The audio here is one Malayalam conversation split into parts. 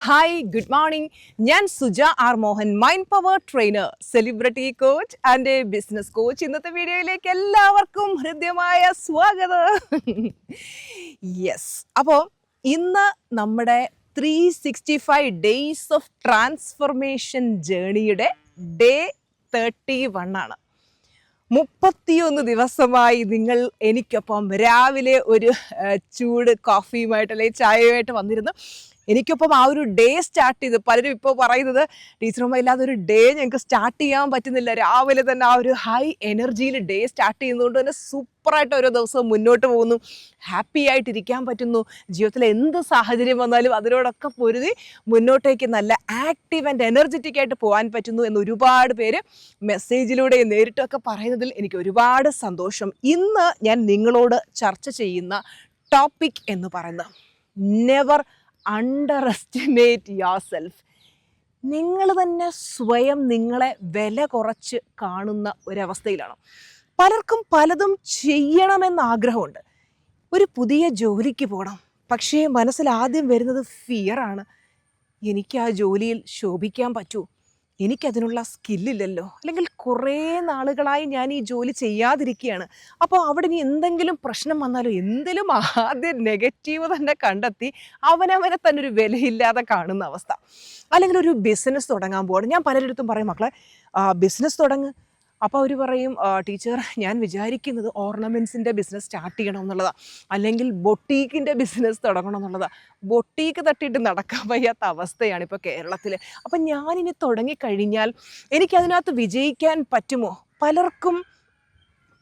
Hi good morning. ഞാൻ Suja R Mohan, mind power trainer, celebrity coach and business coach. ഇന്നത്തെ വീഡിയോയിലേക്ക് എല്ലാവർക്കും ഹൃദ്യമായ സ്വാഗതം. യെസ്, അപ്പോൾ ഇന്ന് നമ്മുടെ 365 ഡേയ്സ് ഓഫ് ട്രാൻസ്ഫർമേഷൻ ജേണിയുടെ ഡേ 31 ആണ്. 31 ദിവസമായി നിങ്ങൾ എനിക്കൊപ്പം രാവിലെ ഒരു ചൂട് കോഫിയുമായിട്ട് അല്ലെങ്കിൽ ചായയുമായിട്ട് വന്നിരുന്നു. എനിക്കൊപ്പം ആ ഒരു ഡേ സ്റ്റാർട്ട് ചെയ്ത് പലരും ഇപ്പോൾ പറയുന്നത് ടീച്ചറുമ്മ ഇല്ലാതെ ഒരു ഡേ ഞങ്ങൾക്ക് സ്റ്റാർട്ട് ചെയ്യാൻ പറ്റുന്നില്ല. രാവിലെ തന്നെ ആ ഒരു ഹൈ എനർജിയിൽ ഡേ സ്റ്റാർട്ട് ചെയ്യുന്നതുകൊണ്ട് തന്നെ സൂപ്പറായിട്ട് ഓരോ ദിവസവും മുന്നോട്ട് പോകുന്നു, ഹാപ്പി ആയിട്ടിരിക്കാൻ പറ്റുന്നു. ജീവിതത്തിൽ എന്ത് സാഹചര്യം വന്നാലും അതിനോടൊക്കെ പൊരുതി മുന്നോട്ടേക്ക് നല്ല ആക്റ്റീവ് ആൻഡ് എനർജറ്റിക് ആയിട്ട് പോകാൻ പറ്റുന്നു എന്ന് ഒരുപാട് പേര് മെസ്സേജിലൂടെ നേരിട്ടൊക്കെ പറയുന്നതിൽ എനിക്ക് ഒരുപാട് സന്തോഷം. ഇന്ന് ഞാൻ നിങ്ങളോട് ചർച്ച ചെയ്യുന്ന ടോപ്പിക് എന്ന് പറയുന്നത് never under estimate your self. നിങ്ങൾ തന്നെ സ്വയം നിങ്ങളെ വില കുറച്ച് കാണുന്ന ഒരവസ്ഥയിലാണ്. പലർക്കും പലതും ചെയ്യണമെന്ന് ആഗ്രഹമുണ്ട്. ഒരു പുതിയ ജോലിക്ക് പോകണം, പക്ഷേ മനസ്സിൽ ആദ്യം വരുന്നത് ഫിയറാണ്. എനിക്ക് ആ ജോലിയിൽ ശോഭിക്കാൻ പറ്റുമോ, എനിക്കതിനുള്ള സ്കില്ലില്ലല്ലോ, അല്ലെങ്കിൽ കുറേ നാളുകളായി ഞാൻ ഈ ജോലി ചെയ്യാതിരിക്കുകയാണ്, അപ്പോൾ അവിടെ ഇനി എന്തെങ്കിലും പ്രശ്നം വന്നാലോ, എന്തെങ്കിലും ആദ്യം നെഗറ്റീവ് തന്നെ കണ്ടെത്തി അവനവനെ തന്നെ ഒരു വിലയില്ലാതെ കാണുന്ന അവസ്ഥ. അല്ലെങ്കിൽ ഒരു ബിസിനസ് തുടങ്ങാൻ പോകണം. ഞാൻ പലരിടത്തും പറയും, മക്കളെ ബിസിനസ് തുടങ്ങ്. അപ്പോൾ അവർ പറയും, ടീച്ചർ ഞാൻ വിചാരിക്കുന്നത് ഓർണമെൻറ്റ്സിൻ്റെ ബിസിനസ് സ്റ്റാർട്ട് ചെയ്യണം എന്നുള്ളതാണ്, അല്ലെങ്കിൽ ബൊട്ടീക്കിൻ്റെ ബിസിനസ് തുടങ്ങണം എന്നുള്ളതാണ്. ബൊട്ടീക്ക് തട്ടിയിട്ട് നടക്കാൻ വയ്യാത്ത അവസ്ഥയാണ് ഇപ്പോൾ കേരളത്തിൽ. അപ്പം ഞാനിനി തുടങ്ങിക്കഴിഞ്ഞാൽ എനിക്കതിനകത്ത് വിജയിക്കാൻ പറ്റുമോ? പലർക്കും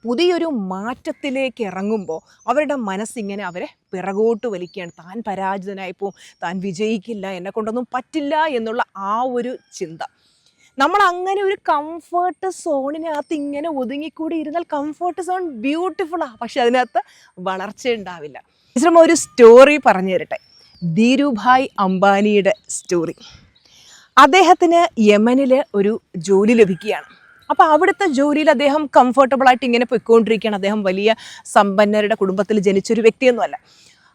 പുതിയൊരു മാറ്റത്തിലേക്ക് ഇറങ്ങുമ്പോൾ അവരുടെ മനസ്സിങ്ങനെ അവരെ പിറകോട്ട് വലിക്കുകയാണ്. താൻ പരാജിതനായിപ്പോൾ, താൻ വിജയിക്കില്ല, എന്നെക്കൊണ്ടൊന്നും പറ്റില്ല എന്നുള്ള ആ ഒരു ചിന്ത. നമ്മൾ അങ്ങനെ ഒരു കംഫർട്ട് സോണിനകത്ത് ഇങ്ങനെ ഒതുങ്ങിക്കൂടി ഇരുന്നാൽ കംഫർട്ട് സോൺ ബ്യൂട്ടിഫുള്ളാണ്, പക്ഷെ അതിനകത്ത് വളർച്ച ഉണ്ടാവില്ല. ടീച്ചർ ഒരു സ്റ്റോറി പറഞ്ഞു തരട്ടെ, ധീരുഭായ് അംബാനിയുടെ സ്റ്റോറി. അദ്ദേഹത്തിന് യമനിൽ ഒരു ജോലി ലഭിക്കുകയാണ്. അപ്പോൾ അവിടുത്തെ ജോലിയിൽ അദ്ദേഹം കംഫർട്ടബിളായിട്ട് ഇങ്ങനെ പോയിക്കൊണ്ടിരിക്കുകയാണ്. അദ്ദേഹം വലിയ സമ്പന്നരുടെ കുടുംബത്തിൽ ജനിച്ചൊരു വ്യക്തിയൊന്നുമല്ല.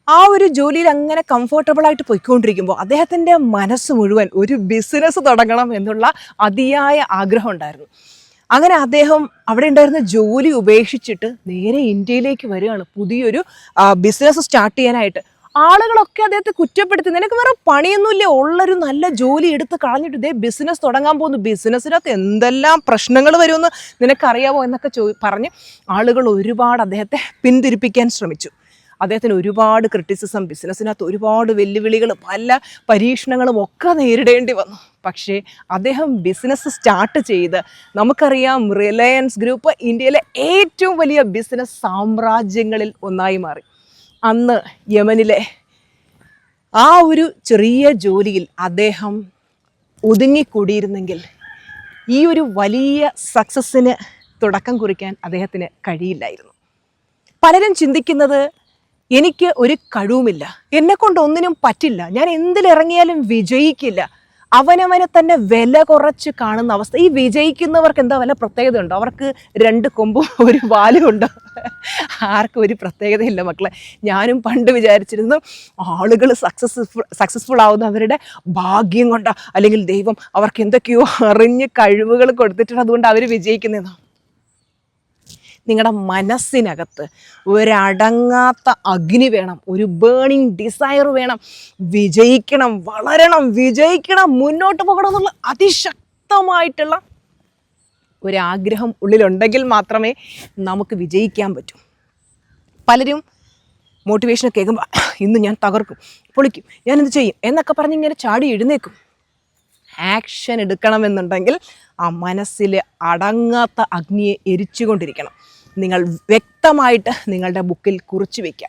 ആ ഒരു ജോലിയിൽ അങ്ങനെ കംഫർട്ടബിളായിട്ട് പോയിക്കൊണ്ടിരിക്കുമ്പോൾ അദ്ദേഹത്തിൻ്റെ മനസ്സ് മുഴുവൻ ഒരു ബിസിനസ് തുടങ്ങണം എന്നുള്ള അതിയായ ആഗ്രഹം ഉണ്ടായിരുന്നു. അങ്ങനെ അദ്ദേഹം അവിടെ ഉണ്ടായിരുന്ന ജോലി ഉപേക്ഷിച്ചിട്ട് നേരെ ഇന്ത്യയിലേക്ക് വരികയാണ് പുതിയൊരു ബിസിനസ് സ്റ്റാർട്ട് ചെയ്യാനായിട്ട്. ആളുകളൊക്കെ അദ്ദേഹത്തെ കുറ്റപ്പെടുത്തി, നിനക്ക് വേറെ പണിയൊന്നുമില്ല, ഉള്ളൊരു നല്ല ജോലി എടുത്ത് കളഞ്ഞിട്ട് ഇതേ ബിസിനസ് തുടങ്ങാൻ പോകുന്നു, ബിസിനസ്സിനകത്ത് എന്തെല്ലാം പ്രശ്നങ്ങൾ വരുമെന്ന് നിനക്കറിയാമോ എന്നൊക്കെ പറഞ്ഞ് ആളുകൾ ഒരുപാട് അദ്ദേഹത്തെ പിന്തിരിപ്പിക്കാൻ ശ്രമിച്ചു. അദ്ദേഹത്തിന് ഒരുപാട് ക്രിറ്റിസിസം, ബിസിനസ്സിനകത്ത് ഒരുപാട് വെല്ലുവിളികൾ, പല പരീക്ഷണങ്ങളും ഒക്കെ നേരിടേണ്ടി വന്നു. പക്ഷേ അദ്ദേഹം ബിസിനസ് സ്റ്റാർട്ട് ചെയ്ത്, നമുക്കറിയാം റിലയൻസ് ഗ്രൂപ്പ് ഇന്ത്യയിലെ ഏറ്റവും വലിയ ബിസിനസ് സാമ്രാജ്യങ്ങളിൽ ഒന്നായി മാറി. അന്ന് യമനിലെ ആ ഒരു ചെറിയ ജോലിയിൽ അദ്ദേഹം ഒതുങ്ങിക്കൂടിയിരുന്നെങ്കിൽ ഈ ഒരു വലിയ സക്സസ്സിന് തുടക്കം കുറിക്കാൻ അദ്ദേഹത്തിന് കഴിയില്ലായിരുന്നു. പലരും ചിന്തിക്കുന്നത്, എനിക്ക് ഒരു കഴിവുമില്ല, എന്നെക്കൊണ്ട് ഒന്നിനും പറ്റില്ല, ഞാൻ എന്തിലിറങ്ങിയാലും വിജയിക്കില്ല, അവനവനെ തന്നെ വില കുറച്ച് കാണുന്ന അവസ്ഥ. ഈ വിജയിക്കുന്നവർക്ക് എന്താ വല്ല പ്രത്യേകത ഉണ്ടോ? അവർക്ക് 2 കൊമ്പും ഒരു വാലും ഉണ്ടോ? ആർക്കും ഒരു പ്രത്യേകതയില്ല മക്കളെ. ഞാനും പണ്ട് വിചാരിച്ചിരുന്നു ആളുകൾ സക്സസ്ഫുൾ ആവുന്ന അവരുടെ ഭാഗ്യം കൊണ്ടോ, അല്ലെങ്കിൽ ദൈവം അവർക്ക് എന്തൊക്കെയോ അറിഞ്ഞ് കഴിവുകൾ കൊടുത്തിട്ടുണ്ട്, അതുകൊണ്ട് അവർ വിജയിക്കുന്നതാണ്. നിങ്ങളുടെ മനസ്സിനകത്ത് ഒരടങ്ങാത്ത അഗ്നി വേണം, ഒരു ബേണിംഗ് ഡിസയർ വേണം. വിജയിക്കണം, വളരണം, വിജയിക്കണം, മുന്നോട്ട് പോകണം എന്നുള്ള അതിശക്തമായിട്ടുള്ള ഒരാഗ്രഹം ഉള്ളിലുണ്ടെങ്കിൽ മാത്രമേ നമുക്ക് വിജയിക്കാൻ പറ്റൂ. പലരും മോട്ടിവേഷൻ കേൾക്കുമ്പോൾ ഇന്ന് ഞാൻ തകർക്കും, പൊളിക്കും, ഞാനെന്ത് ചെയ്യും എന്നൊക്കെ പറഞ്ഞ് ഇങ്ങനെ ചാടി എഴുന്നേക്കും. ആക്ഷൻ എടുക്കണമെന്നുണ്ടെങ്കിൽ ആ മനസ്സിൽ അടങ്ങാത്ത അഗ്നിയെ എരിച്ചുകൊണ്ടിരിക്കണം. നിങ്ങൾ വ്യക്തമായിട്ട് നിങ്ങളുടെ ബുക്കിൽ കുറിച്ച് വയ്ക്കുക.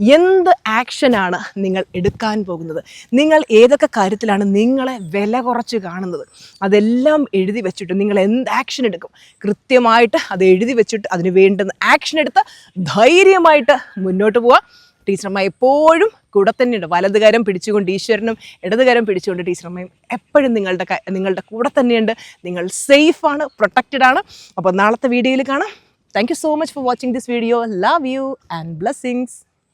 എന്ത് ആക്ഷനാണ് നിങ്ങൾ എടുക്കാൻ പോകുന്നത്, നിങ്ങൾ ഏതൊക്കെ കാര്യത്തിലാണ് നിങ്ങളെ വില കുറച്ച് കാണുന്നത്, അതെല്ലാം എഴുതി വെച്ചിട്ട് നിങ്ങൾ എന്ത് ആക്ഷൻ എടുക്കും കൃത്യമായിട്ട് അത് എഴുതി വെച്ചിട്ട് അതിന് വേണ്ടുന്ന ആക്ഷൻ എടുത്ത് ധൈര്യമായിട്ട് മുന്നോട്ട് പോവുക. ടീച്ചറമ്മ എപ്പോഴും കൂടെ തന്നെയുണ്ട്. വലതുകരം പിടിച്ചുകൊണ്ട് ഈശ്വരനും ഇടതുകരം പിടിച്ചുകൊണ്ട് ടീച്ചറമ്മയും എപ്പോഴും നിങ്ങളുടെ കൂടെ തന്നെയുണ്ട്. നിങ്ങൾ സേഫാണ്, പ്രൊട്ടക്റ്റഡ് ആണ്. അപ്പോൾ നാളത്തെ വീഡിയോയിൽ കാണാം. Thank you so much for watching this video. Love you and blessings.